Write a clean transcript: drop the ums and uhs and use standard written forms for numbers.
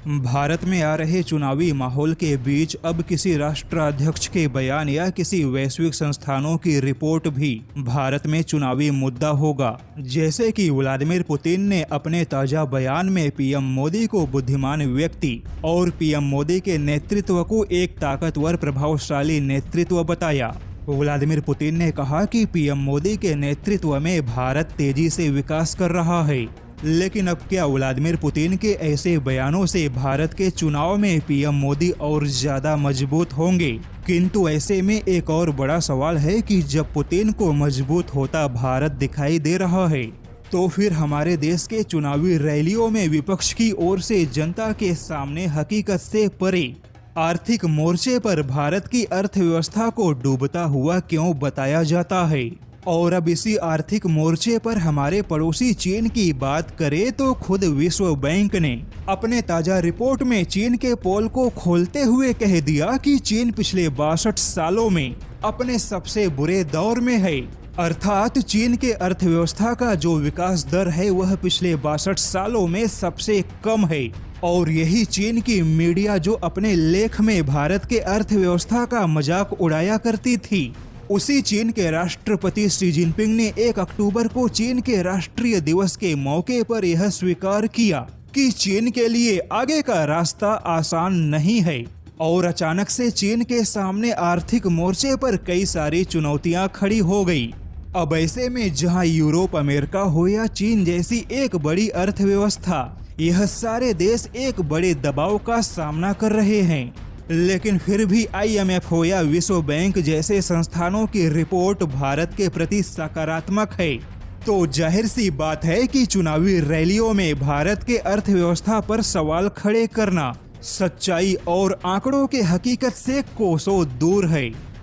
भारत में आ रहे चुनावी माहौल के बीच अब किसी राष्ट्राध्यक्ष के बयान या किसी वैश्विक संस्थानों की रिपोर्ट भी भारत में चुनावी मुद्दा होगा। जैसे कि व्लादिमीर पुतिन ने अपने ताजा बयान में पीएम मोदी को बुद्धिमान व्यक्ति और पीएम मोदी के नेतृत्व को एक ताकतवर प्रभावशाली नेतृत्व बताया। व्लादिमीर पुतिन ने कहा कि पीएम मोदी के नेतृत्व में भारत तेजी से विकास कर रहा है। लेकिन अब क्या व्लादिमीर पुतिन के ऐसे बयानों से भारत के चुनाव में पीएम मोदी और ज्यादा मजबूत होंगे? किंतु ऐसे में एक और बड़ा सवाल है कि जब पुतिन को मजबूत होता भारत दिखाई दे रहा है, तो फिर हमारे देश के चुनावी रैलियों में विपक्ष की ओर से जनता के सामने हकीकत से परे आर्थिक मोर्चे पर भारत की अर्थव्यवस्था को डूबता हुआ क्यों बताया जाता है? और अब इसी आर्थिक मोर्चे पर हमारे पड़ोसी चीन की बात करें तो खुद विश्व बैंक ने अपने ताजा रिपोर्ट में चीन के पोल को खोलते हुए कह दिया कि चीन पिछले 62 सालों में अपने सबसे बुरे दौर में है। अर्थात चीन के अर्थव्यवस्था का जो विकास दर है वह पिछले 62 सालों में सबसे कम है। और यही चीन की मीडिया जो अपने लेख में भारत के अर्थव्यवस्था का मजाक उड़ाया करती थी, उसी चीन के राष्ट्रपति शी जिनपिंग ने 1 अक्टूबर को चीन के राष्ट्रीय दिवस के मौके पर यह स्वीकार किया कि चीन के लिए आगे का रास्ता आसान नहीं है। और अचानक से चीन के सामने आर्थिक मोर्चे पर कई सारी चुनौतियां खड़ी हो गई। अब ऐसे में जहां यूरोप, अमेरिका हो या चीन जैसी एक बड़ी अर्थव्यवस्था, यह सारे देश एक बड़े दबाव का सामना कर रहे हैं। लेकिन फिर भी IMF हो या विश्व बैंक जैसे संस्थानों की रिपोर्ट भारत के प्रति सकारात्मक है। तो जाहिर सी बात है कि चुनावी रैलियों में भारत के अर्थव्यवस्था पर सवाल खड़े करना सच्चाई और आंकड़ों के हकीकत से कोसों दूर है।